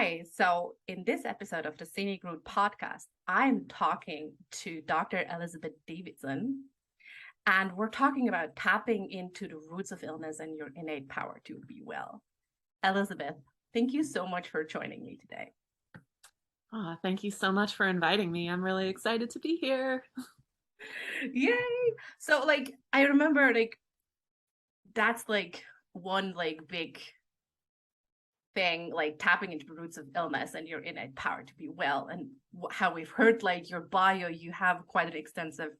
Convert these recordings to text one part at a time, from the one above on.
Hi. So, in this episode of the Scenic Route podcast, I'm talking to Dr. Elizabeth Davidson, and we're talking about tapping into the roots of illness and your innate power to be well. Elizabeth, thank you so much for joining me today. Oh, thank you so much for inviting me. I'm really excited to be here. Yay! So, I remember, that's one big thing, tapping into the roots of illness and your innate power to be well, and how we've heard your bio, you have quite an extensive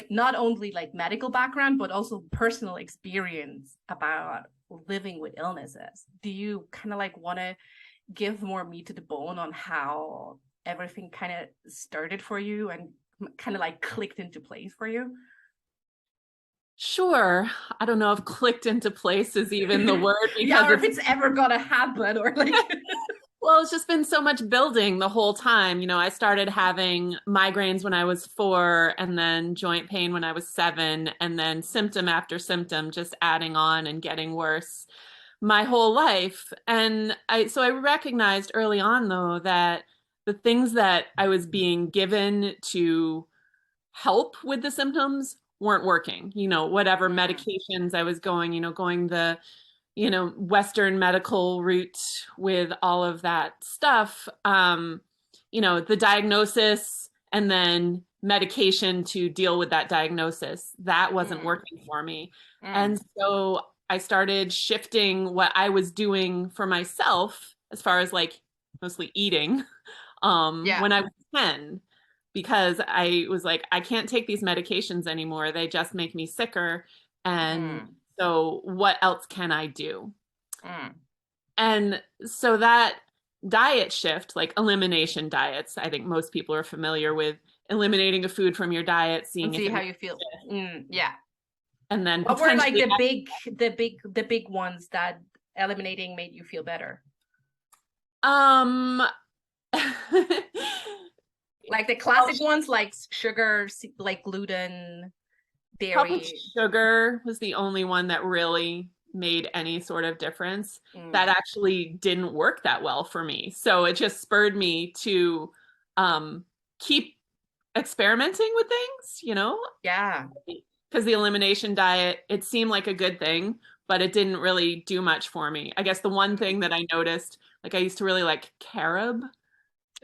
not only medical background but also personal experience about living with illnesses. Do you kind of want to give more meat to the bone on how everything kind of started for you and kind of clicked into place for you? Sure. I don't know if clicked into place is even the word because yeah, or if it's ever gonna happen, or well, it's just been so much building the whole time. I started having migraines when I was 4, and then joint pain when I was 7, and then symptom after symptom just adding on and getting worse my whole life. And so I recognized early on, though, that the things that I was being given to help with the symptoms weren't working. Whatever medications I was going the Western medical route with all of that stuff, the diagnosis and then medication to deal with that diagnosis, that wasn't working for me. And so I started shifting what I was doing for myself as far as mostly eating when I was 10, because I was like, I can't take these medications anymore. They just make me sicker. And so what else can I do? And so that diet shift, like elimination diets, I think most people are familiar with eliminating a food from your diet, seeing how you feel. Yeah. And then what were the big ones that eliminating made you feel better? The classic ones, like sugar, like gluten, dairy. Probably sugar was the only one that really made any sort of difference. That actually didn't work that well for me. So it just spurred me to keep experimenting with things, Yeah. Because the elimination diet, it seemed like a good thing, but it didn't really do much for me. I guess the one thing that I noticed, I used to really like carob,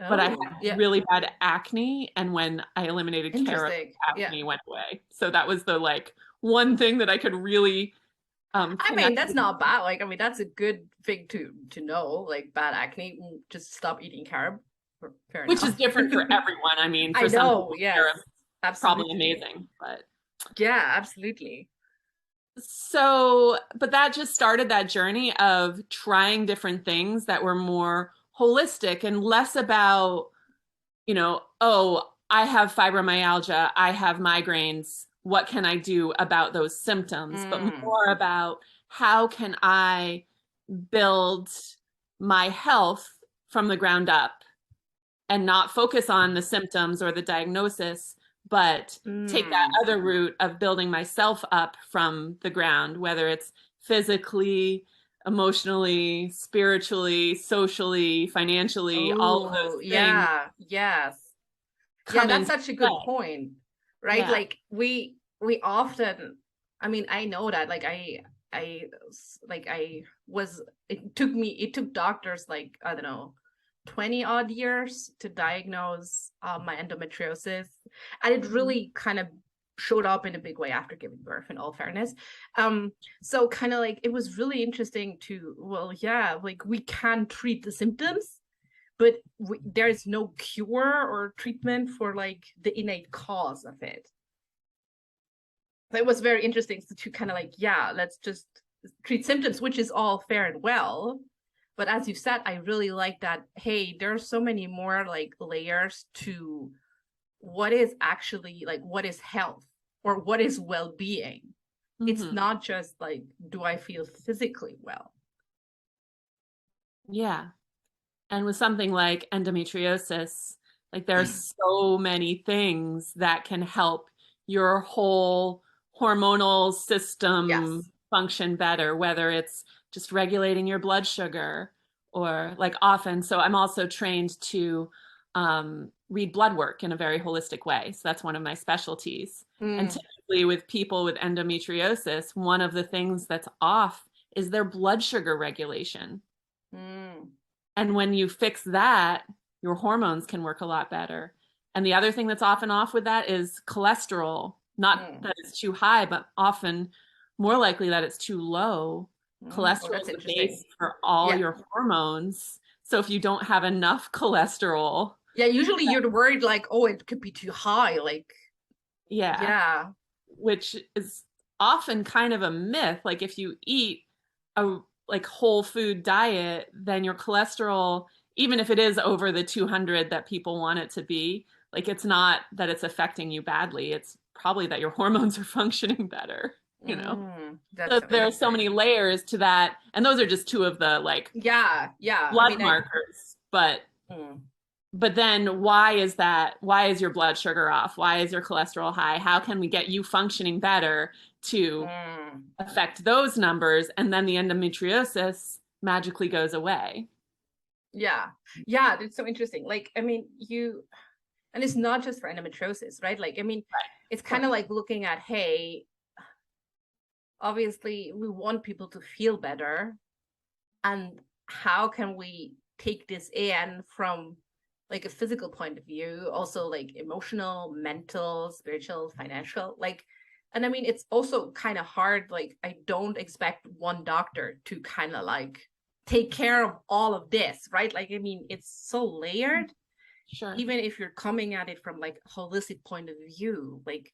but I had really bad acne, and when I eliminated carob, acne went away. So that was the one thing that I could really I mean, that's not bad. That's a good thing to know. Bad acne, just stop eating carob. Fair Which enough. is different for everyone. I mean, for some people, carob's probably amazing, but yeah, absolutely. So, but that just started that journey of trying different things that were more holistic and less about, oh, I have fibromyalgia, I have migraines, what can I do about those symptoms? But more about how can I build my health from the ground up and not focus on the symptoms or the diagnosis, but take that other route of building myself up from the ground, whether it's physically, emotionally, spiritually, socially, financially, all of those things. Yeah, yes. Yeah, that's such a good point, right? Yeah. We often, I mean, I know that it took doctors I don't know, 20 odd years to diagnose my endometriosis, and it really kind of showed up in a big way after giving birth, in all fairness. So kind of it was really interesting to, we can treat the symptoms, but there is no cure or treatment for the innate cause of it. So it was very interesting to kind of let's just treat symptoms, which is all fair and well. But as you said, I really like that, hey, there's so many more layers to what is actually what is health or what is well-being. It's not just do I feel physically well? Yeah. And with something like endometriosis, there's so many things that can help your whole hormonal system function better, whether it's just regulating your blood sugar or like often. So I'm also trained to read blood work in a very holistic way. So that's one of my specialties. And Mm, typically with people with endometriosis, one of the things that's off is their blood sugar regulation. mm, And when you fix that, your hormones can work a lot better. And the other thing that's often off with that is cholesterol. Not mm, that it's too high, but often more likely that it's too low. mm. Oh, Cholesterol that's is the interesting. base for all Yeah. your hormones. So if you don't have enough cholesterol, Yeah, usually you're worried like, oh, it could be too high. Like, yeah, yeah. which is often kind of a myth. Like if you eat a like whole food diet, then your cholesterol, even if it is over the 200 that people want it to be, like it's not that it's affecting you badly. It's probably that your hormones are functioning better, you know? That's So so there are so many interesting. layers to that. And those are just two of the like Yeah, yeah. I blood mean, markers. mm, But then why is that? Why is your blood sugar off? Why is your cholesterol high? How can we get you functioning better to mm, affect those numbers? And then the endometriosis magically goes away. yeah, yeah. That's so interesting. Like, I mean, and it's not just for endometriosis, right? Like, I mean, it's Of kind of course. like looking at, hey, obviously we want people to feel better, and how can we take this in from like a physical point of view, also like emotional, mental, spiritual, financial, like, and I mean it's also kind of hard. Like, I don't expect one doctor to kind of like take care of all of this, right? Like, I mean, it's so layered. Sure. Even if you're coming at it from like a holistic point of view, like,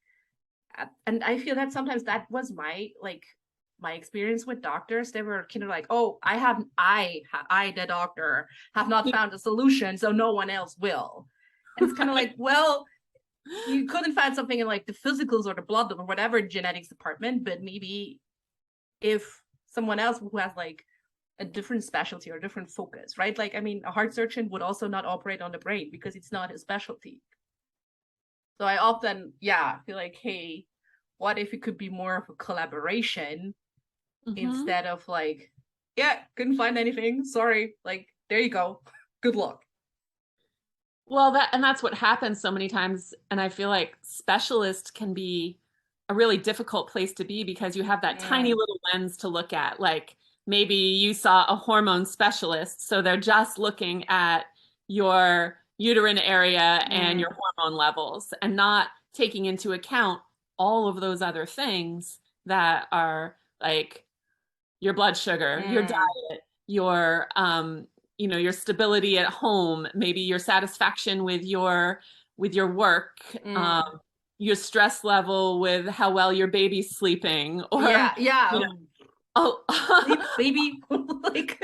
and I feel that sometimes that was my experience with doctors. They were kind of like, oh, I the doctor have not found a solution, so no one else will. And it's kind of like, well, you couldn't find something in like the physicals or the blood or whatever genetics department, but maybe if someone else who has like a different specialty or a different focus, right? Like, I mean, a heart surgeon would also not operate on the brain because it's not his specialty. So I often, yeah, feel like, hey, what if it could be more of a collaboration Hmm. instead of like, yeah, couldn't find anything. Sorry. Like, there you go. Good luck. Well, that's what happens so many times. And I feel like specialist can be a really difficult place to be because you have that tiny Mm, little lens to look at. Like maybe you saw a hormone specialist, so they're just looking at your uterine area and your mm, hormone levels and not taking into account all of those other things that are like your blood sugar, your mm, diet, your your stability at home, maybe your satisfaction with your work, mm. your stress level with how well your baby's sleeping, Yeah, or you yeah. know, all, Sleep, baby. Like,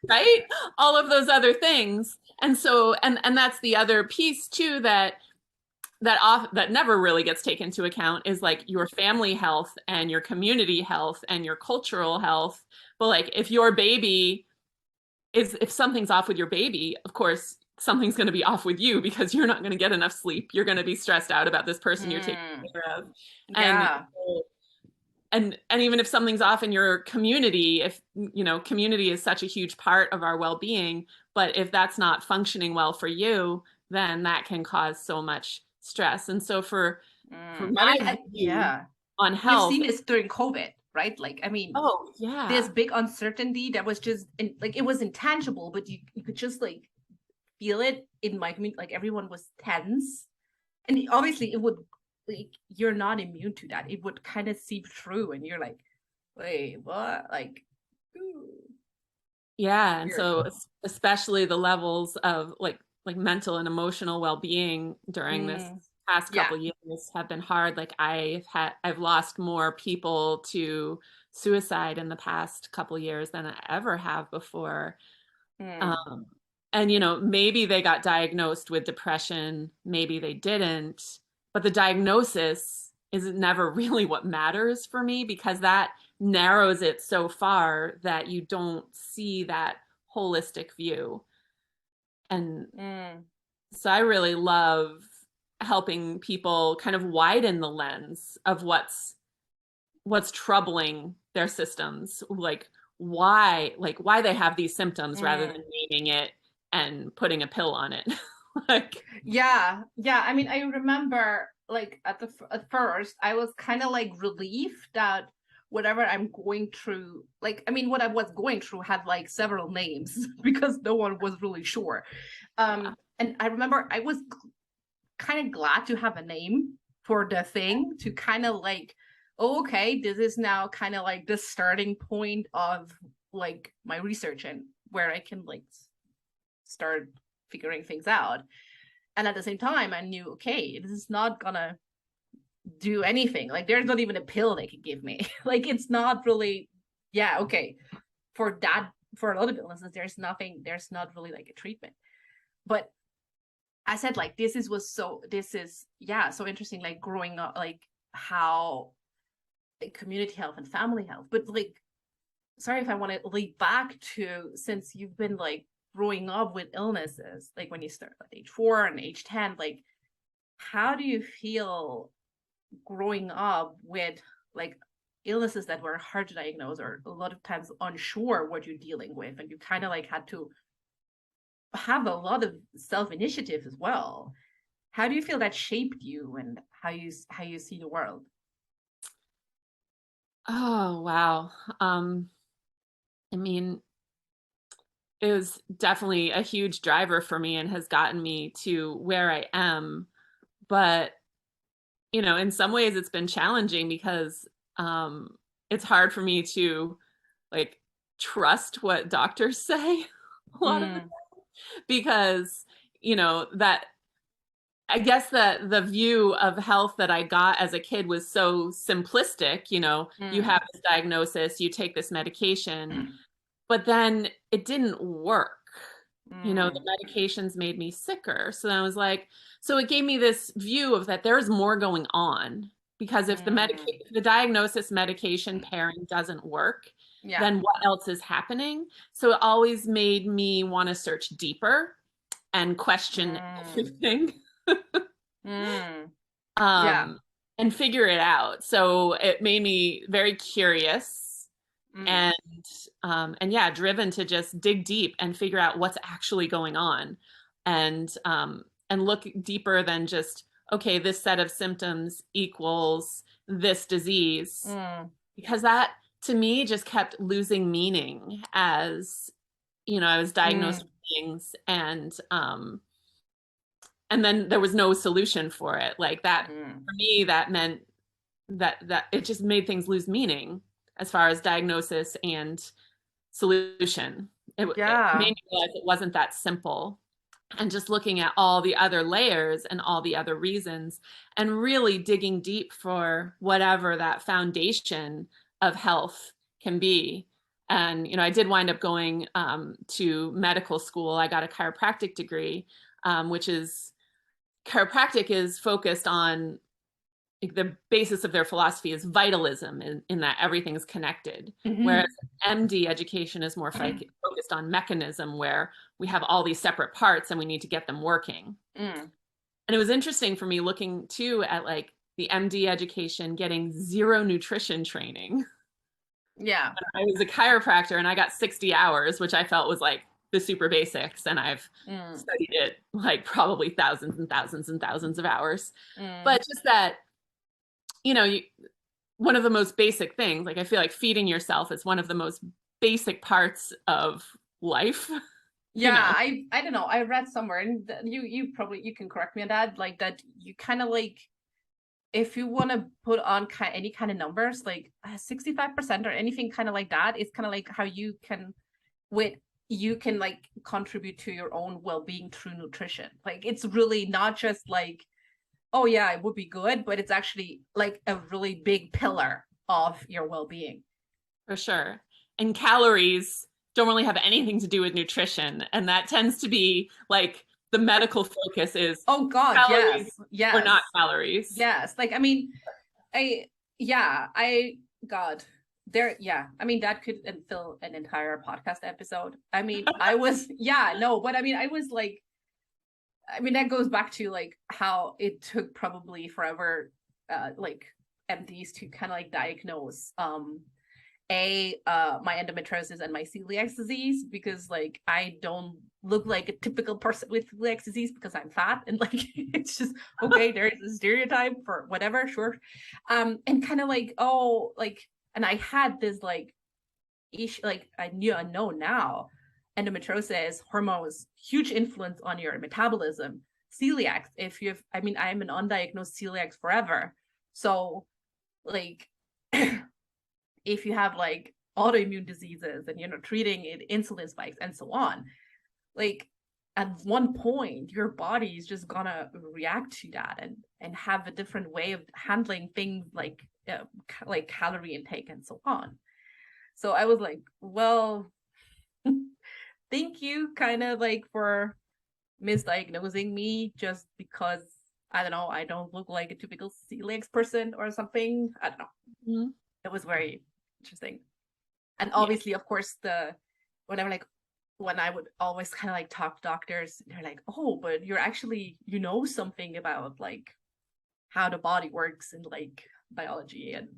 right? All of those other things. And so and that's the other piece too that never really gets taken into account is like your family health and your community health and your cultural health. But like if something's off with your baby, of course something's going to be off with you because you're not going to get enough sleep. You're going to be stressed out about this person you're taking mm, care of. And yeah. and even if something's off in your community, if community is such a huge part of our well-being, but if that's not functioning well for you, then that can cause so much stress. And so for I my mean, view yeah. on We've health, seen this during COVID, right? Like, I mean, oh this yeah. big uncertainty that was just like, it was intangible, but you could just like feel it in my community. Like, everyone was tense, and obviously it would, like, you're not immune to that. It would kind of seep through, and you're like, wait, what? Like, ooh, Yeah, and weird. so especially the levels of like mental and emotional well-being during this Mm, past yeah. couple years have been hard. Like I've lost more people to suicide in the past couple years than I ever have before. Mm, Um, and maybe they got diagnosed with depression, maybe they didn't, but the diagnosis is never really what matters for me because that narrows it so far that you don't see that holistic view. And mm, so I really love helping people kind of widen the lens of what's troubling their systems. Like why they have these symptoms rather Mm. than naming it and putting a pill on it. Like, Yeah, yeah. I mean, I remember like at first, I was kind of like relieved that whatever I'm going through, like, I mean, what I was going through had like several names because no one was really sure. yeah. And I remember I was kind of glad to have a name for the thing to kind of like, oh, okay, this is now kind of like the starting point of like my research and where I can like start figuring things out. And at the same time, I knew, okay, this is not gonna do anything. Like, there's not even a pill they could give me. Like, it's not really, yeah, okay. For that, for a lot of illnesses, there's not really like a treatment. But I said, like, this is, yeah, so interesting, like, growing up, like, how like, community health and family health. But, like, sorry if I want to lead back to, since you've been, like, growing up with illnesses, like, when you start at age 4 and age 10, like, how do you feel growing up with like illnesses that were hard to diagnose or a lot of times unsure what you're dealing with, and you kind of like had to have a lot of self-initiative as well? How do you feel that shaped you and how you see the world? Oh, wow. I mean, it was definitely a huge driver for me and has gotten me to where I am. But, in some ways it's been challenging because it's hard for me to like trust what doctors say a lot of the time Mm, because, that I guess that the view of health that I got as a kid was so simplistic, you mm, have this diagnosis, you take this medication, but then it didn't work. The mm, medications made me sicker. So then I was like, so it gave me this view of that there's more going on because if mm. the diagnosis medication pairing doesn't work, Yeah. then what else is happening? So it always made me want to search deeper and question Mm, everything. mm. Yeah. um, and figure it out. So it made me very curious Mm, and and yeah, driven to just dig deep and figure out what's actually going on, and look deeper than just okay, this set of symptoms equals this disease, mm, because that to me just kept losing meaning as I was diagnosed mm, with things, and then there was no solution for it. Like that mm. for me, that meant that it just made things lose meaning as far as diagnosis and solution. It made Yeah. me realize it wasn't that simple. And just looking at all the other layers and all the other reasons and really digging deep for whatever that foundation of health can be. And, I did wind up going to medical school. I got a chiropractic degree, which is chiropractic is focused on the basis of their philosophy is vitalism in that everything's connected. Whereas Mhm. MD education is more focused on mechanism, where we have all these separate parts and we need to get them working. Mm. And it was interesting for me looking too at like the MD education getting zero nutrition training. Yeah. I was a chiropractor and I got 60 hours, which I felt was like the super basics. And I've Mm, studied it like probably thousands and thousands and thousands of hours. mm. But just that, you know, you, one of the most basic things, like I feel like feeding yourself is one of the most basic parts of life, you Yeah, know. I don't know. I read somewhere, and you probably you can correct me on that. Like that, you kind of like if you want to put on any kind of numbers, like 65% or anything kind of like that, it's kind of like how you can with you can like contribute to your own well-being through nutrition. Like it's really not just like, oh yeah, it would be good, but it's actually like a really big pillar of your well-being. For sure. And calories don't really have anything to do with nutrition. And that tends to be like the medical focus is Oh God, calories yes, or not yes, calories. yes. Like I mean, I yeah, I God, there yeah. I mean that could fill an entire podcast episode. I mean, I was yeah, no, but I mean I was like I mean that goes back to like how it took probably forever like MDs to kind of like diagnose my endometriosis and my celiac disease, because like I don't look like a typical person with celiac disease because I'm fat, and like it's just okay, there's a stereotype for whatever, sure. And kind of like, oh, like, and I had this like issue, like I know now, endometriosis, hormones, huge influence on your metabolism. Celiac, if you've, I mean, I'm an undiagnosed celiac forever, so like if you have like autoimmune diseases and you're not treating it, insulin spikes and so on, like at one point your body is just gonna react to that and have a different way of handling things like calorie intake and so on. So I was like, well, thank you kind of like for misdiagnosing me just because I don't know, I don't look like a typical celiac person or something. I don't know. Mm-hmm. It was very interesting. And Yeah. obviously, of course, whenever like when I would always kind of like talk to doctors, they're like, oh, but you're actually, you know, something about like how the body works and like biology, and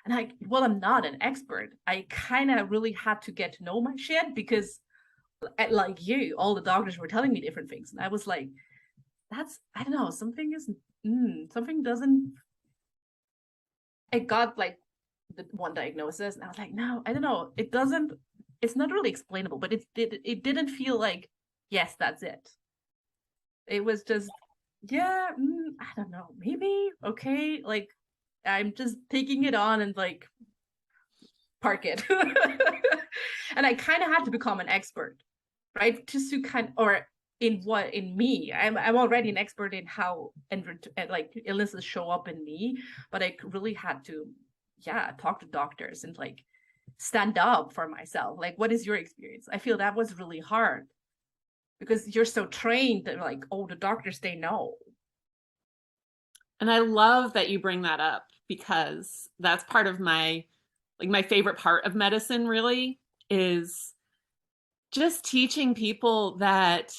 like, well, I'm not an expert. I kind of really had to get to know my shit because like you, all the doctors were telling me different things, and I was like, that's, I don't know, something is something doesn't. I got like the one diagnosis, and I was like, no, I don't know, it doesn't, it's not really explainable, but it didn't feel like, yes, that's it. It was just, yeah, I don't know, maybe okay, like I'm just taking it on and like park it. And I kind of had to become an expert, right? Just to kind of, or in what, in me, I'm already an expert in how and like illnesses show up in me, but I really had to, yeah, talk to doctors and like stand up for myself. Like, what is your experience? I feel that was really hard because you're so trained that like, oh, the doctors, they know. And I love that you bring that up because that's part of my favorite part of medicine really is just teaching people that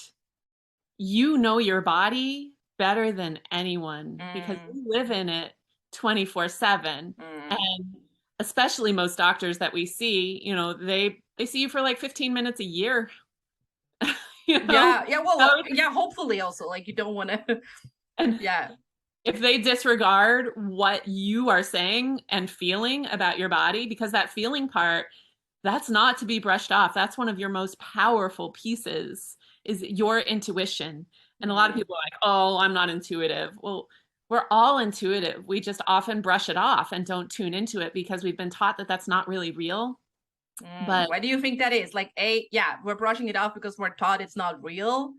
you know your body better than anyone because Mm, you live in it 24/7. mm. And especially most doctors that we see, you know, they see you for like 15 minutes a year, you know? Yeah, yeah, well, So, yeah, hopefully also like you don't want to, and yeah. if they disregard what you are saying and feeling about your body, because that feeling part, that's not to be brushed off. That's one of your most powerful pieces is your intuition. And a lot of Mm. people are like, oh, I'm not intuitive. Well, we're all intuitive. We just often brush it off and don't tune into it because we've been taught that that's not really real. But Why do you think that is? Like, yeah, we're brushing it off because we're taught it's not real.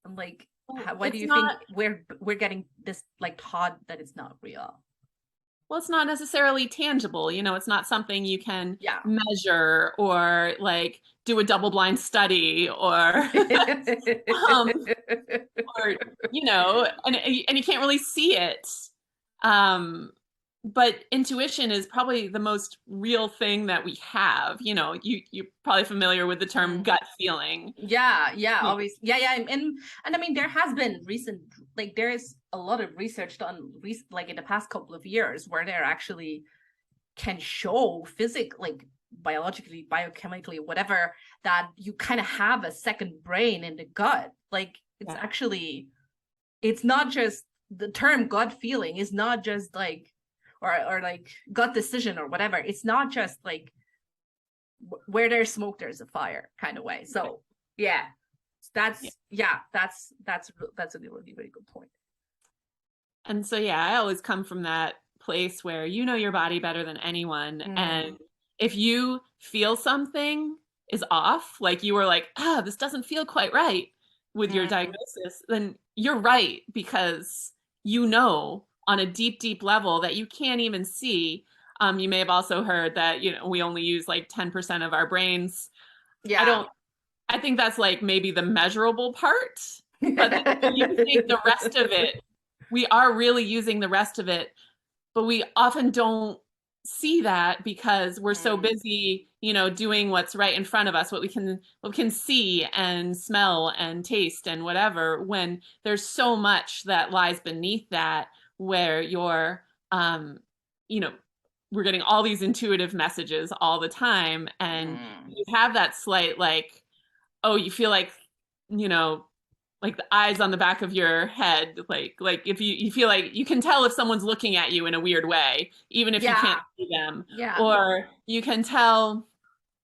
I'm like, why do it's you think not we're getting this like taught that it's not real? Well, it's not necessarily tangible. You know, it's not something you can Yeah. measure or like do a double blind study um, or you know, and you can't really see it. Um, but intuition is probably the most real thing that we have. You know, you're probably familiar with the term Mm. gut feeling. Yeah, Yeah. always. Yeah, and I mean there has been recent, like there is a lot of research done like in the past couple of years where they're actually can show like biologically, biochemically, whatever, that you kind of have a second brain in the gut. Like it's Yeah. actually, it's not just the term gut feeling is not just like, or like gut decision or whatever. It's not just like where there's smoke, there's a fire kind of way. So yeah, Yeah. that's a really, really good point. And so, yeah, I always come from that place where you know your body better than anyone. And Mm, if you feel something is off, like you were like, ah, this doesn't feel quite right with your mm, diagnosis, then you're right because you know on a deep, deep level that you can't even see. You may have also heard that, you know, we only use like 10% of our brains. I yeah. don't, I think that's like maybe the measurable part, but we're using the rest of it. We are really using the rest of it, but we often don't see that because we're so Mm, busy, you know, doing what's right in front of us, what we can see and smell and taste and whatever, when there's so much that lies beneath that where you're you know, we're getting all these intuitive messages all the time, and Mm. you have that slight like, oh, you feel like, you know, like the eyes on the back of your head, like if you feel like you can tell if someone's looking at you in a weird way, even if you can't Yeah. see them, Yeah. or you can tell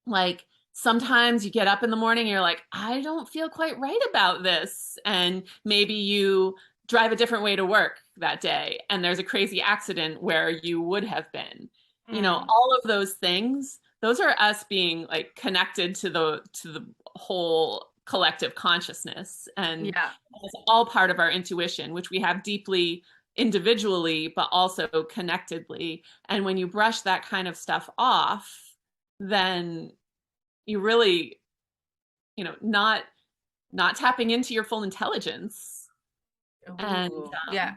like sometimes you get up in the morning and you're like, I don't feel quite right about this. And maybe you drive a different way to work that day and there's a crazy accident where you would have been. You know, Mm. all of those things, those are us being like connected to the whole collective consciousness. And Yeah. it's all part of our intuition, which we have deeply individually, but also connectedly. And when you brush that kind of stuff off, then you really, you know, not tapping into your full intelligence. And Ooh. Yeah.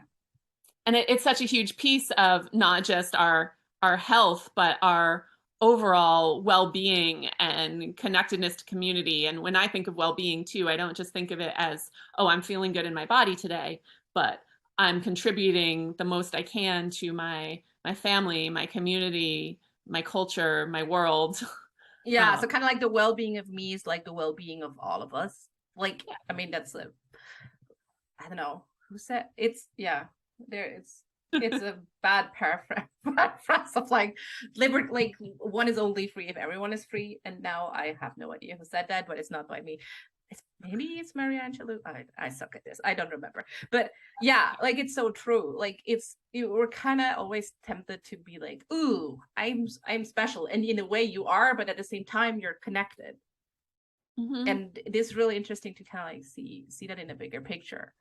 it's such a huge piece of not just our health, but our overall well-being and connectedness to community. And when I think of well-being too, I don't just think of it as, oh, I'm feeling good in my body today, but I'm contributing the most I can to my family, my community, my culture, my world. Yeah. Um, So kind of like the well-being of me is like the well-being of all of us. Like, yeah. I mean, that's a, I don't know who said it's, yeah, there it's a bad paraphrase of like liberty, like one is only free if everyone is free. And now I have no idea who said that, but it's not by me. Maybe it's Maria Angelou. I suck at this. I don't remember. But yeah, like it's so true. Like it's you were kind of always tempted to be like, ooh, I'm special. And in a way you are, but at the same time you're connected. Mhm. And it is really interesting to kind of like see that in a bigger picture.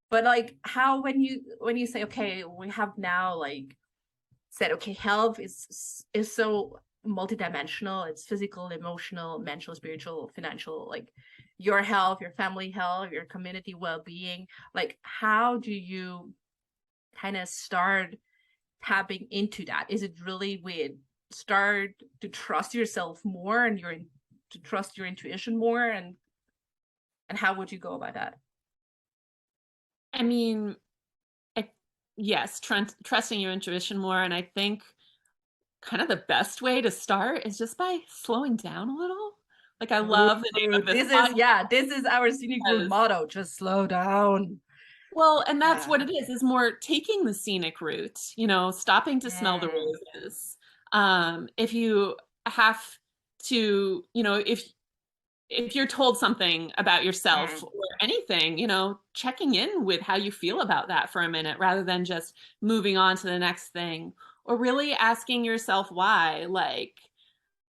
But like how when you say, okay, we have now like said, okay, health is so multidimensional. It's physical, emotional, mental, spiritual, financial, like your health, your family health, your community well-being. Like how do you kind of start tapping into that? Is it really with start to trust yourself more and to trust your intuition more, and how would you go about that? I mean, I, yes, trusting your intuition more. And I think kind of the best way to start is just by slowing down a little. Like, I love the name Ooh, of this this is our scenic route podcast. motto. Just slow down. Well, and that's what Yeah. it is more taking the scenic route, you know, stopping to smell the Mm. roses. If you have to, you know, if you're told something about yourself Mm. or anything, you know, checking in with how you feel about that for a minute rather than just moving on to the next thing, or really asking yourself why. Like,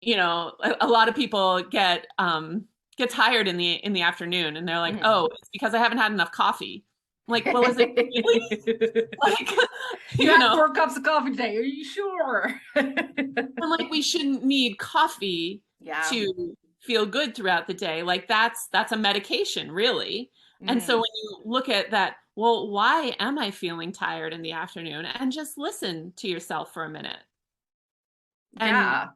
you know, a lot of people get tired in the afternoon and they're like, Mm. "Oh, it's because I haven't had enough coffee." Like, well, is it really? Like, You you had know, 4 cups of coffee today. Are you sure? and like we shouldn't need coffee Yeah. to feel good throughout the day. Like that's a medication, really. And so when Mm. you look at that, well, why am I feeling tired in the afternoon? And just listen to yourself for a minute. And Yeah.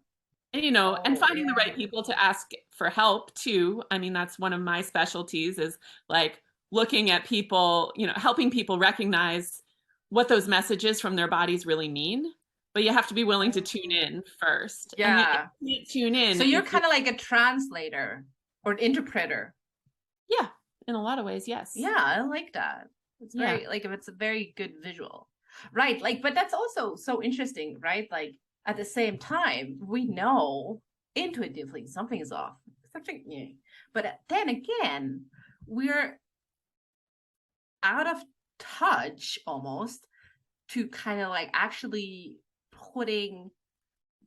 you know, and Oh, finding the yeah. right people to ask for help too. I mean, that's one of my specialties is like looking at people, you know, helping people recognize what those messages from their bodies really mean. But you have to be willing to tune Oh, in first. And you yeah. can't tune in So you're if you, kind of like a translator or an interpreter. yeah, in a lot of ways, yes. Yeah, I like that. It's Yeah. very like if it's a very good visual. Right. Like, but that's also so interesting, right? Like at the same time, we know intuitively something is off. Something yeah. But then again, we're out of touch almost to kind of like actually putting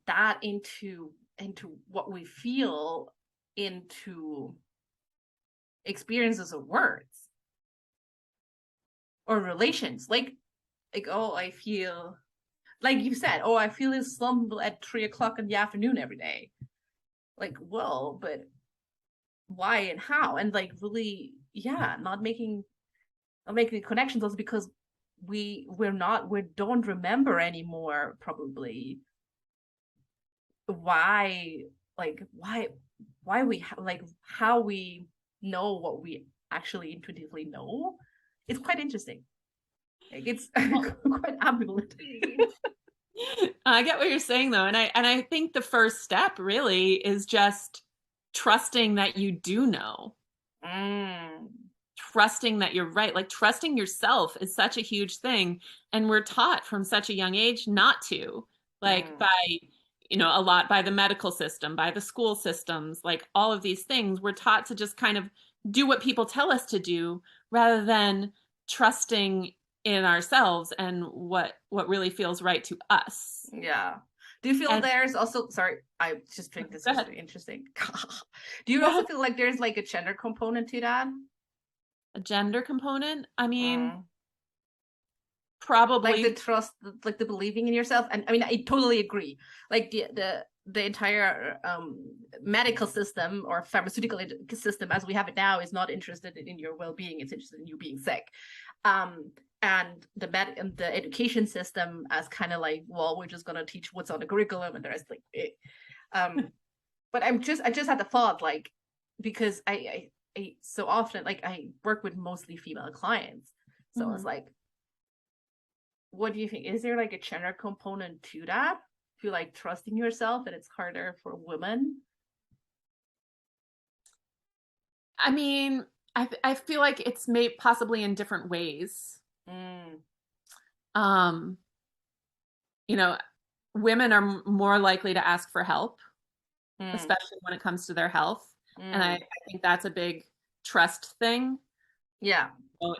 that into what we feel into experiences of words or relations. Like oh, I feel like you said, oh, I feel this slump at 3 o'clock in the afternoon every day. Like, well, but why and how? And like really, yeah, not making connections also because we don't remember anymore probably why why we like how we know what we actually intuitively know. It's quite interesting. Like it's quite ambivalent. I get what you're saying though, and I think the first step really is just trusting that you do know. Mm, Trusting that you're right. Like trusting yourself is such a huge thing. And we're taught from such a young age not to, like mm, by, a lot by the medical system, by the school systems, like all of these things. We're taught to just kind of do what people tell us to do rather than trusting in ourselves and what really feels right to us. yeah. Do you feel And there's also, sorry, I just think this go is ahead. really interesting. Do you Go also ahead. feel like there's like a gender component to that? A gender component? I mean, Mm. Like the probably. trust, like the believing in yourself. And I mean, I totally agree. Like the entire medical system or pharmaceutical system as we have it now is not interested in your well-being. It's interested in you being sick. And the education system as kind of like, well, we're just gonna teach what's on the curriculum and the rest, like but I just had the thought, like, because I so often, like, I work with mostly female clients, so it's Mhm. like, what do you think? Is there like a gender component to that? To like trusting yourself, and it's harder for women? I mean, I feel like it's made possibly in different ways. Mm, Um, you know, women are more likely to ask for help, mm, especially when it comes to their health. And I mm. think that's a big trust thing, Yeah.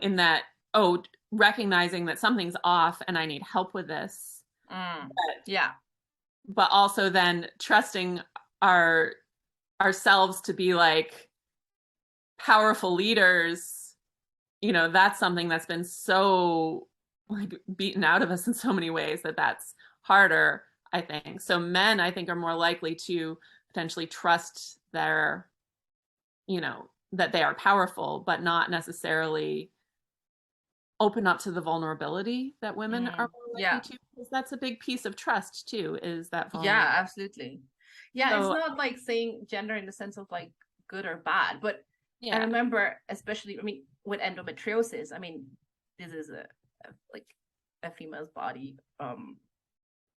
in that, oh, recognizing that something's off and I need help with this. Mm. But, Yeah. but also then trusting our ourselves to be like powerful leaders, that's something that's been so like beaten out of us in so many ways that's harder, I think. So men, I think, are more likely to potentially trust that they are powerful, but not necessarily open up to the vulnerability that women are Mm. more likely Yeah. to, because that's a big piece of trust too, is that Yeah, vulnerability. absolutely. Yeah, it's So not like saying gender in the sense of like good or bad, but I yeah. remember, especially, I mean, with endometriosis, I mean, this is like a female's body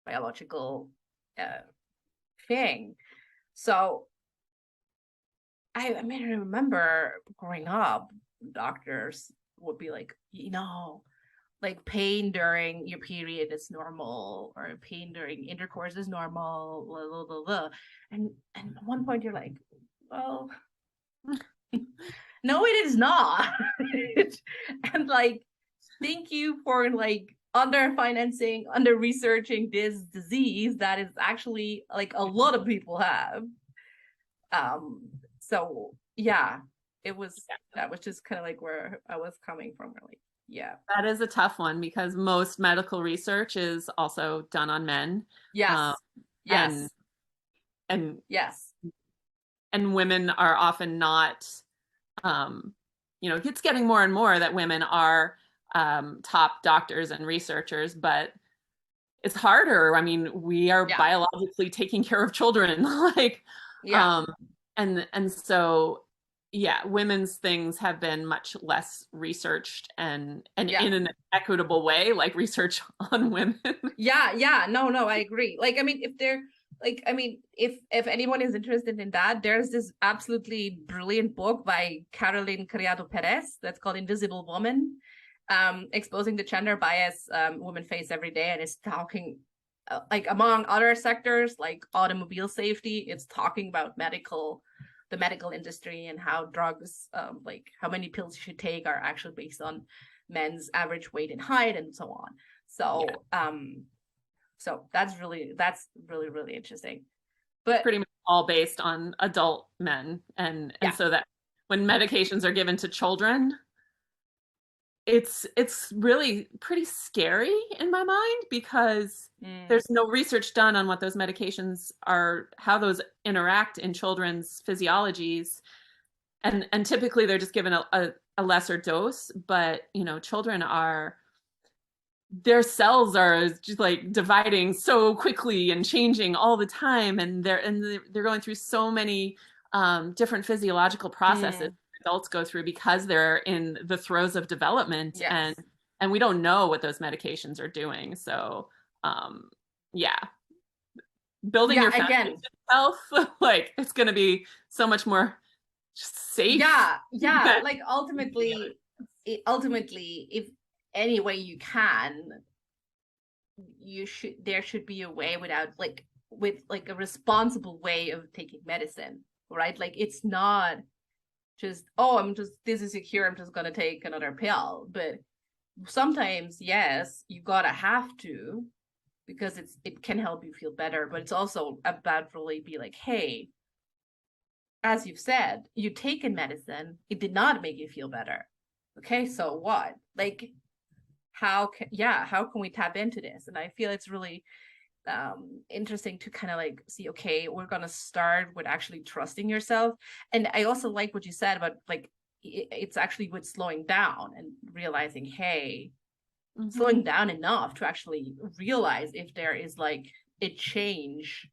biological uh thing. So I mean, I remember growing up, doctors would be like, like pain during your period is normal, or pain during intercourse is normal, blah, blah, blah, blah. And at one point you're like, well, no, it is not. And like, thank you for like under financing, under researching this disease that is actually like a lot of people have. So yeah, it was that was just kind of like where I was coming from, really. Yeah. That is a tough one because most medical research is also done on men. Um, Yes. and Yes. and Yes. and women are often not, um, it's getting more and more that women are, top doctors and researchers, but it's harder. I mean, we are Yeah. biologically taking care of children, like, Yeah. um, and so yeah, women's things have been much less researched and Yeah. in an equitable way, like research on women. Yeah. Yeah. No, no, I agree. Like, I mean, if they're like, I mean, if anyone is interested in that, there's this absolutely brilliant book by Caroline Criado Perez that's called Invisible Woman, exposing the gender bias women face every day, and it's talking like, among other sectors like automobile safety, it's talking about the medical industry, and how drugs, like how many pills you should take are actually based on men's average weight and height, and so on. Yeah, So that's really really interesting. But pretty much all based on adult men, and yeah. so that when medications are given to children, it's really pretty scary in my mind because Mm, there's no research done on what those medications are, how those interact in children's physiologies, and typically they're just given a lesser dose, but children are, their cells are just like dividing so quickly and changing all the time, and they're going through so many, different physiological processes mm, adults go through because they're in the throes of development, and yes. and we don't know what those medications are doing. So, um, yeah, building your Again, foundation health, like it's going to be so much more safe. yeah, like ultimately, if any way you can, there should be a way without like with like a responsible way of taking medicine, right? Like it's not just, oh, I'm just, this is secure, I'm just gonna take another pill. But sometimes, yes, you gotta have to, because it can help you feel better. But it's also about really be like, hey, as you've said, you taken medicine, it did not make you feel better. Okay, so what? Like, how can we tap into this? And I feel it's really interesting to kind of like see, okay, we're gonna start with actually trusting yourself. And I also like what you said about like it's actually with slowing down and realizing, hey, slowing down enough to actually realize if there is like a change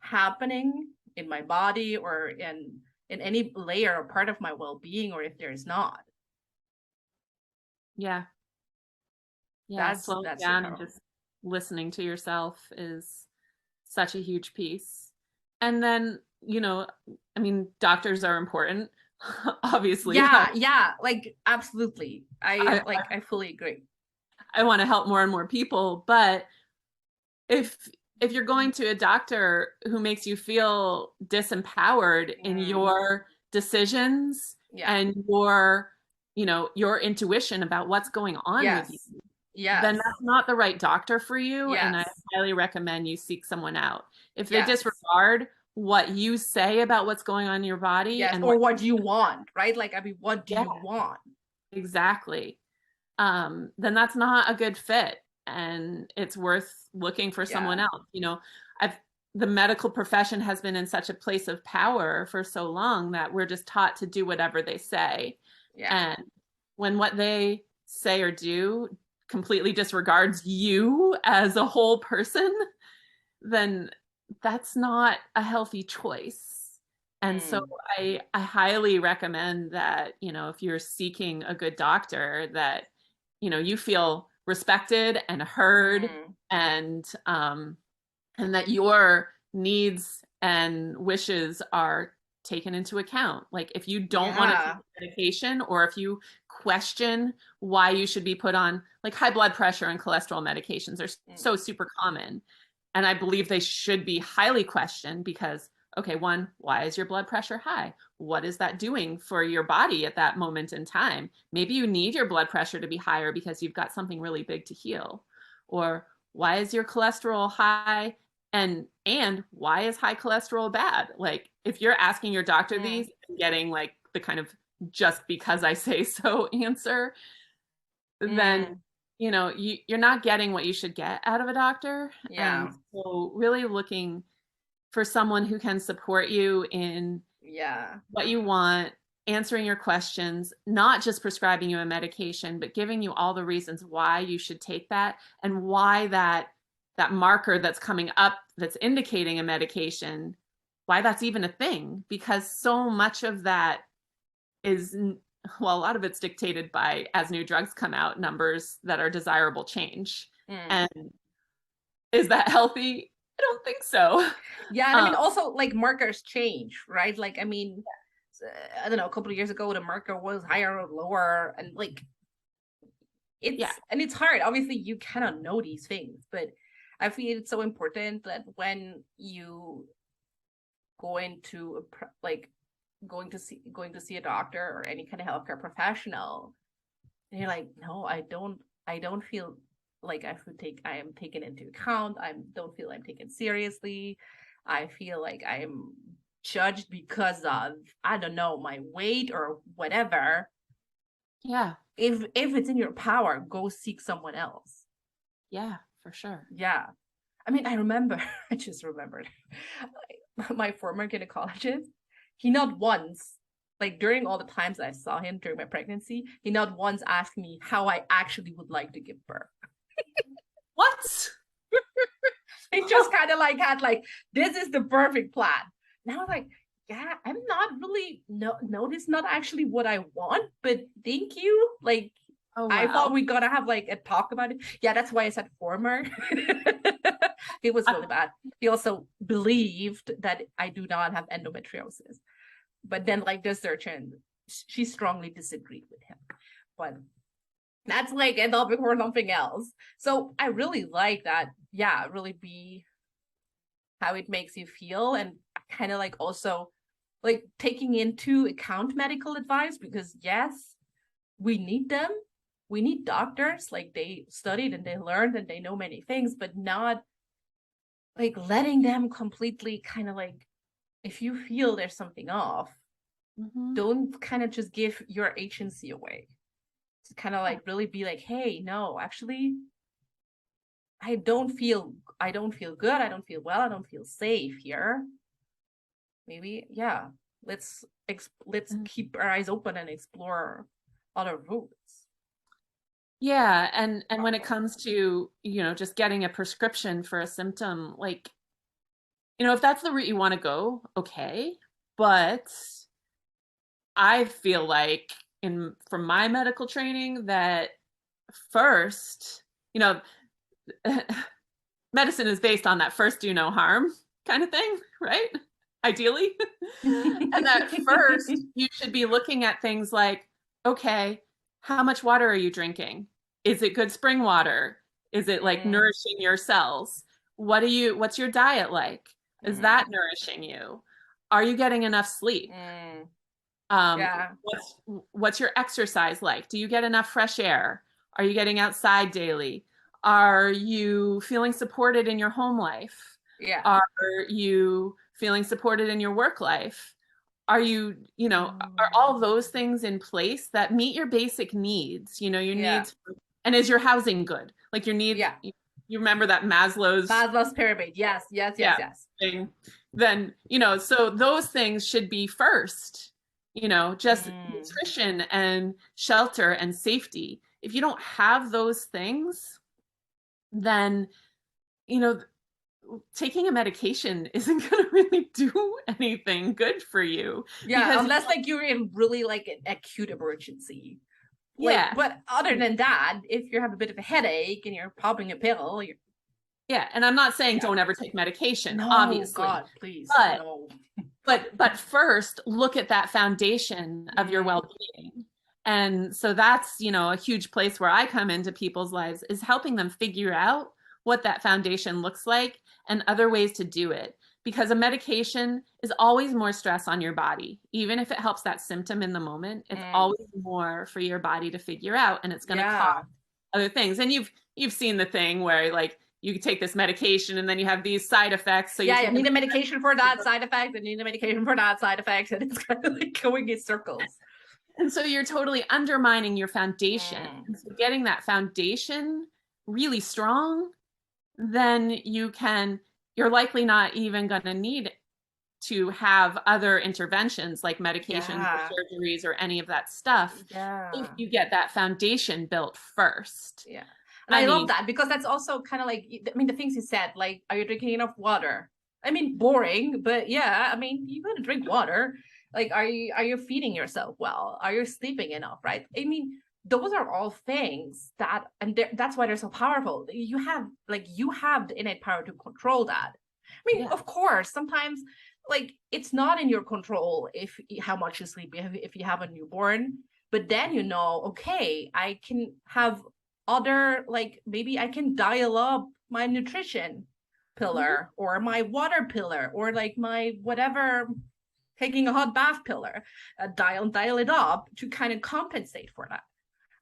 happening in my body or in any layer or part of my well-being, or if there is not. Yeah. Yeah, slowing That's super down and powerful. just listening to yourself is such a huge piece. And then, I mean, doctors are important, obviously. Yeah, like absolutely. I I, like I fully agree. I want to help more and more people, but if if you're going to a doctor who makes you feel disempowered in Mm, your decisions yeah. and your intuition about what's going on with you, Yes. then Yes. that's not the right doctor for you. And I Yes. highly recommend you seek someone out. If they Yes. disregard what you say about what's going on in your body Yes. and Or what, what do you want, right? Like, I mean, what do yeah, you want? exactly. Then that's not a good fit. And it's worth looking for someone Yeah. else. I've the medical profession has been in such a place of power for so long that we're just taught to do whatever they say. Yeah. And when what they say or do completely disregards you as a whole person, then that's not a healthy choice. And so Mm, I highly recommend that, if you're seeking a good doctor, that, you feel respected and heard, mm, and and that your needs and wishes are taken into account. Like if you don't want to take yeah. medication, or if you question why you should be put on, like, high blood pressure and cholesterol medications are Mm, so super common. And I believe they should be highly questioned because, okay, one, why is your blood pressure high? What is that doing for your body at that moment in time? Maybe you need your blood pressure to be higher because you've got something really big to heal. Or why is your cholesterol high? And why is high cholesterol bad? Like if you're asking your doctor mm, these and getting like the kind of just because I say so answer, then mm, you're not getting what you should get out of a doctor. And yeah. so really looking for someone who can support you in Yeah. what you want, answering your questions, not just prescribing you a medication, but giving you all the reasons why you should take that, and why that marker that's coming up that's indicating a medication, why that's even a thing. Because so much of that is, well, a lot of it's dictated by, as new drugs come out, numbers that are desirable change. Mm. And is that healthy? I don't think so. Yeah, and I Um, mean also like markers change, right? Like I mean, I don't know, a couple of years ago the marker was higher or lower, and like yeah, it's hard. Obviously, you cannot know these things, but I feel it's so important that when you go into like going to see a doctor or any kind of healthcare professional, and you're like, no, I don't feel like I am taken into account. I don't feel I'm taken seriously. I feel like I'm judged because of, I don't know, my weight or whatever. yeah, If it's in your power, go seek someone else. yeah, for sure. Yeah. I mean, I remember, I just remembered my former gynecologist. He not once, like during all the times I saw him during my pregnancy, he not once asked me how I actually would like to give birth. What? He just kind of like had like, this is the perfect plan. Now I'm like, yeah, I'm not really, no, this is not actually what I want, but thank you. Like, Oh, I thought wow. we gotta have like a talk about it. Yeah, that's why I said former. It was really bad. He also believed that I do not have endometriosis, but then like the surgeon, she strongly disagreed with him. But that's like a topic for something else. So I really like that. Yeah, really be how it makes you feel, and kind of like also like taking into account medical advice, because yes, we need them. We need doctors, like they studied and they learned and they know many things, but not like letting them completely kind of like, if you feel there's something off, Mm-hmm. don't kind of just give your agency away. To kind of like really be like, hey, no, actually, I don't feel good. I don't feel well. I don't feel safe here. Maybe, yeah. Let's keep our eyes open and explore other routes. Yeah, and when it comes to, just getting a prescription for a symptom, like, if that's the route you want to go, okay. But I feel like in from my medical training that first, you know, medicine is based on that first do no harm kind of thing, right? Ideally. And that first, you should be looking at things like, okay, how much water are you drinking? Is it good spring water? Is it like Mm, nourishing your cells? What's your diet like? Is that mm, nourishing you? Are you getting enough sleep? mm. Um, Yeah. what's your exercise like? Do you get enough fresh air? Are you getting outside daily? Are you feeling supported in your home life? Yeah. Are you feeling supported in your work life? Are Mm. all those things in place that meet your basic needs? Your Yeah. needs, and is your housing good? Like your needs, Yeah. you remember that Maslow's, Maslow's pyramid. Yes, yes, yes, yeah, yes. thing. Then, so those things should be first, just Mm. nutrition and shelter and safety. If you don't have those things, then, you know, taking a medication isn't going to really do anything good for you Yeah, because unless like you're in really like an acute emergency. Like, yeah. but other than that, if you have a bit of a headache and you're popping a pill, you're, Yeah, and I'm not saying yeah. don't ever take medication, No, obviously, God, please, but no. but first look at that foundation of your Mm, well-being. And so that's, a huge place where I come into people's lives is helping them figure out what that foundation looks like and other ways to do it. Because a medication is always more stress on your body. Even if it helps that symptom in the moment, it's mm, always more for your body to figure out, and it's going to cause yeah. other things. And you've seen the thing where like you take this medication and then you have these side effects. So you Yeah, you take need them. a medication for that side effect, and you need a medication for that side effect, and it's kind of like going in circles. And so you're totally undermining your foundation. Mm, And so getting that foundation really strong, then you're likely not even going to need to have other interventions like medications or yeah, surgeries or any of that stuff if yeah. you get that foundation built first. Yeah. And I I love mean, that because that's also kind of like, I mean, the things you said, like, are you drinking enough water? I mean, boring, but yeah, I mean, you gotta drink water. Like, are you feeding yourself well? Are you sleeping enough, right? I mean, those are all things that, and that's why they're so powerful. You have the innate power to control that. I mean, yeah. of course, sometimes like it's not in your control if how much you sleep if you have a newborn, but then okay, I can have other, like maybe I can dial up my nutrition Mhm. pillar or my water pillar or like my whatever, taking a hot bath pillar, dial it up to kind of compensate for that.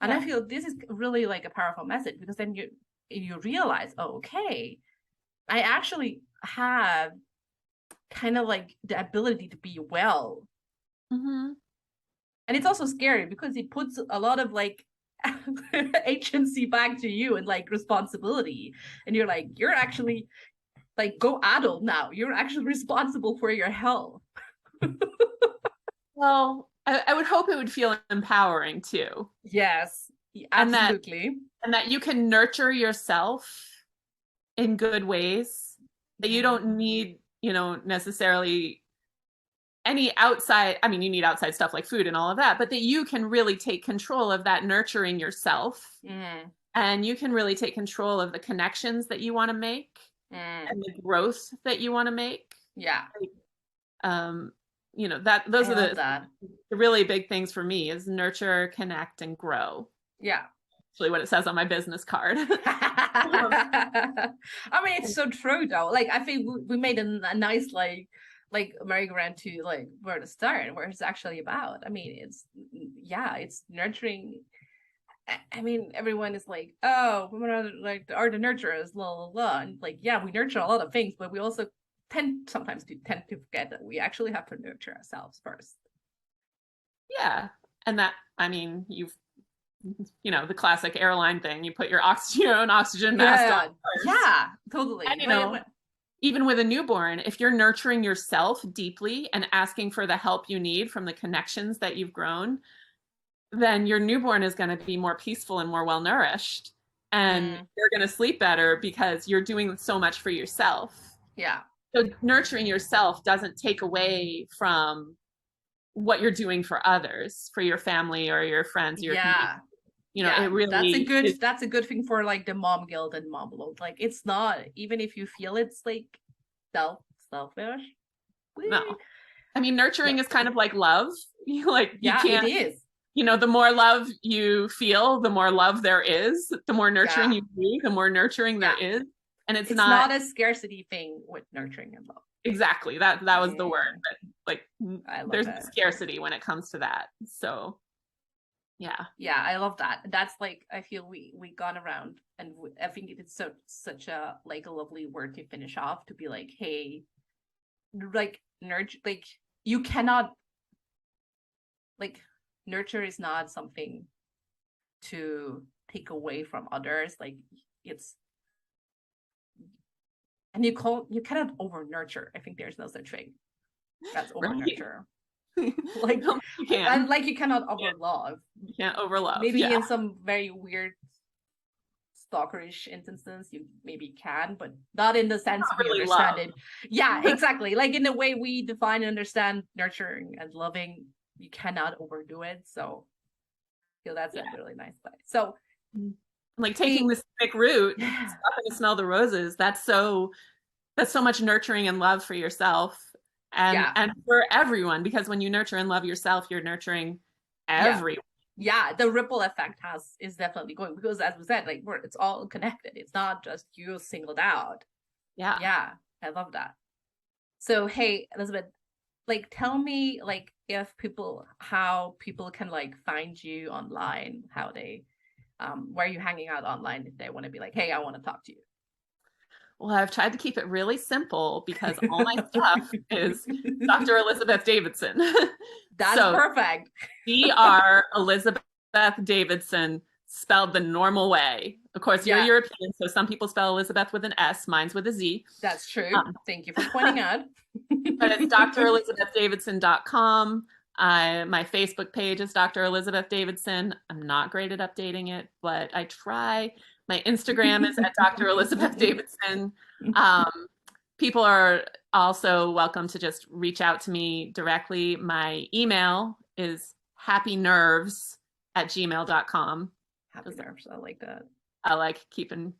And I Yeah. feel this is really like a powerful message, because then you realize, oh, okay, I actually have kind of like the ability to be well. Hmm. And it's also scary because it puts a lot of like agency back to you and like responsibility, and you're like, you're actually like, go adult now, you're actually responsible for your health. Well, I would hope it would feel empowering too. Yes, And that absolutely. and that you can nurture yourself in good ways, that you Yeah. don't need, necessarily any outside, I mean, you need outside stuff like food and all of that, but that you can really take control of that nurturing yourself. Mm, And you can really take control of the connections that you want to make mm. and the growth that you want to make. Yeah, Um, you know, that those I are love that. the really big things for me is nurture, connect, and grow. Yeah. Actually, what it says on my business card. I mean, it's so true though. Like, I think we made a nice like merry-go-round to like where to start, where it's actually about. I mean, it's nurturing. I mean, everyone is like, oh, women are like the nurturers, blah blah blah. And like, yeah, we nurture a lot of things, but we also sometimes tend to forget that we actually have to nurture ourselves first. Yeah. And that, I mean, you know, the classic airline thing, you put your own oxygen mask on Yeah, first. yeah, totally. And, you know, even with a newborn, if you're nurturing yourself deeply and asking for the help you need from the connections that you've grown, then your newborn is going to be more peaceful and more well nourished. And you're going to sleep better because you're doing so much for yourself. Yeah. So nurturing yourself doesn't take away from what you're doing for others, for your family or your friends, your community. Yeah. You know, Yeah, it really is, that's a good thing for like the mom guilt and mom load. Like, it's not, even if you feel it's like selfish. no. I mean, nurturing is kind of like love. Like you Yeah, it can't, is. you know, the more love you feel, the more love there is. The more nurturing Yeah. you do, the more nurturing there Yeah. is. And it's not a scarcity thing with nurturing and love. exactly that was the word. But like there's no it. scarcity when it comes to that. So yeah. Yeah, I love that. That's like, I feel we gone around, and I think it's such a like a lovely word to finish off, to be like, hey, like nurture, like you cannot, like, nurture is not something to take away from others. Like, it's, and you cannot over nurture. I think there's no such thing that's over nurture. Like, you can. like you cannot over love. You can't over love. Maybe yeah. in some very weird stalkerish instances you maybe can, but not in the sense Not we really understand love. it. Yeah, exactly. Like in the way we define and understand nurturing and loving, you cannot overdo it. So I feel that's a really nice place. So like taking the scenic route, stopping to smell the roses, that's so much nurturing and love for yourself and for everyone, because when you nurture and love yourself, you're nurturing everyone. Yeah, the ripple effect is definitely going, because as we said, like it's all connected. It's not just you singled out. Yeah, I love that. So hey, Elizabeth, like tell me, like, how people can like find you online, how they where are you hanging out online if they want to be like, hey, I want to talk to you. Well, I've tried to keep it really simple because all my stuff is Dr. Elizabeth Davidson. That's perfect. Dr. Elizabeth Davidson, spelled the normal way. Of course, you're European, so some people spell Elizabeth with an S. Mine's with a Z. That's true. Thank you for pointing out. But it's drelizabethdavidson.com. My Facebook page is Dr. Elizabeth Davidson. I'm not great at updating it, but I try. My Instagram is at Dr. Elizabeth Davidson. People are also welcome to just reach out to me directly. My email is happynerves@gmail.com. Happy nerves. I like that. I like keeping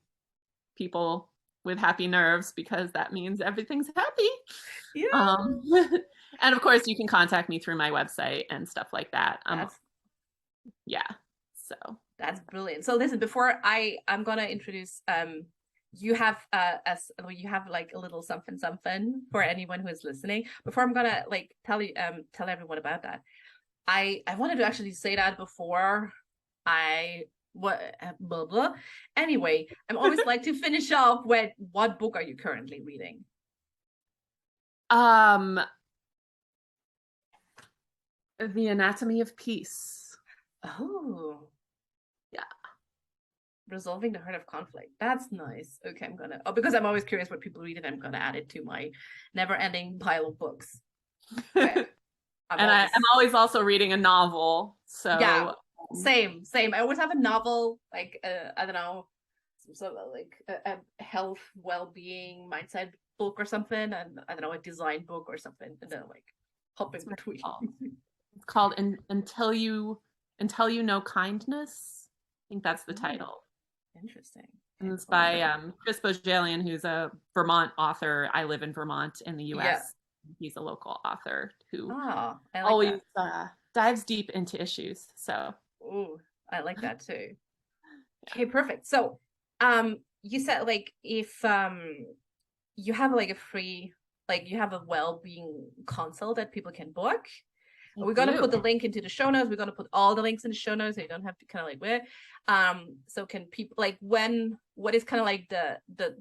people with happy nerves because that means everything's happy. Yeah. And of course, you can contact me through my website and stuff like that. So that's brilliant. So listen, before I'm gonna introduce you have you have like a little something for anyone who is listening. Before I'm gonna like tell everyone about that. I wanted to actually say that before blah blah. Anyway, I'm always like to finish off with, what book are you currently reading? The Anatomy of Peace. Oh. Yeah. Resolving the Heart of Conflict. That's nice. Okay, I'm gonna, because I'm always curious what people read, and I'm gonna add it to my never-ending pile of books. Okay. I'm always also reading a novel. So yeah, same. I always have a novel, like I don't know, some sort of like a health, well-being, mindset book or something, and I don't know, a design book or something, and then like hop in That's what it's between. called. It's called Until You Know Kindness. I think that's the title. Interesting. And it's by Chris Bojalian, who's a Vermont author. I live in Vermont in the Yeah. US. He's a local author who Oh, I like always that. dives deep into issues. So, Oh, I like that too. Okay, perfect. So, you said like if you have like a free, like you have a well-being consult that people can book. We're gonna put the link into the show notes. We're gonna put all the links in the show notes, so you don't have to kind of like where. So can people like what is kind of like the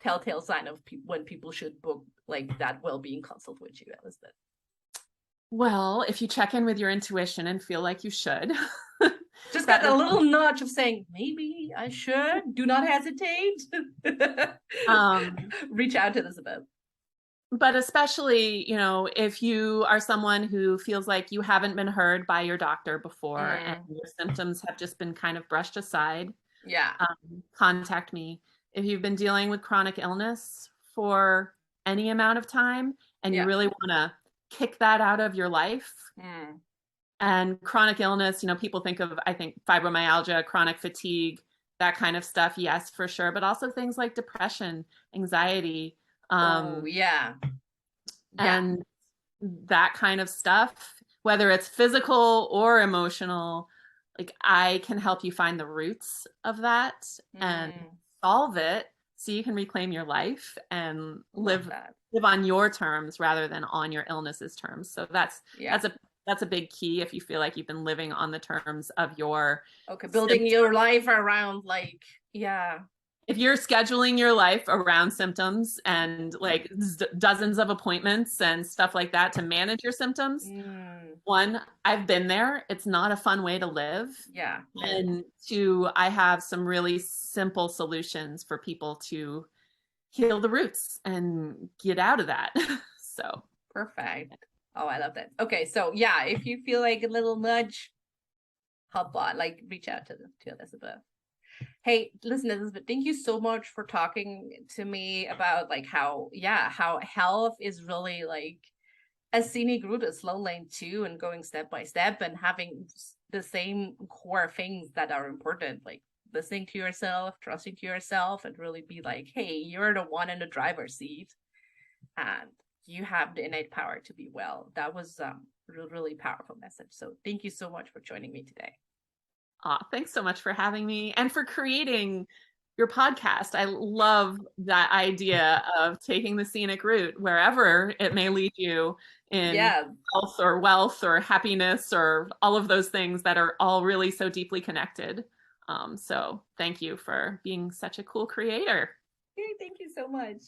telltale sign of when people should book like that well-being consult with you, Elizabeth? well, if you check in with your intuition and feel like you should, Just got a little nudge of saying maybe I should. Do not hesitate. Reach out to Elizabeth. But especially, if you are someone who feels like you haven't been heard by your doctor before and your symptoms have just been kind of brushed aside, yeah, contact me. If you've been dealing with chronic illness for any amount of time and you really want to kick that out of your life, and chronic illness, people think of, I think, fibromyalgia, chronic fatigue, that kind of stuff. Yes, for sure. But also things like depression, anxiety, yeah. And that kind of stuff, whether it's physical or emotional, like I can help you find the roots of that and solve it so you can reclaim your life and live on your terms rather than on your illness's terms. So that's a big key if you feel like you've been living on the terms of your building your life around if you're scheduling your life around symptoms and like dozens of appointments and stuff like that to manage your symptoms, one, I've been there. It's not a fun way to live. Yeah. And two, I have some really simple solutions for people to heal the roots and get out of that. So perfect. Oh, I love that. Okay, so yeah, if you feel like a little nudge, hop on, like reach out to Elizabeth. Hey, listen, Elizabeth, thank you so much for talking to me about like how health is really like a scenic route, a slow lane too, and going step by step and having the same core things that are important, like listening to yourself, trusting to yourself, and really be like, hey, you're the one in the driver's seat and you have the innate power to be well. That was really powerful message. So thank you so much for joining me today. Thanks so much for having me and for creating your podcast. I love that idea of taking the scenic route wherever it may lead you in health or wealth or happiness or all of those things that are all really so deeply connected. So thank you for being such a cool creator. Hey, thank you so much.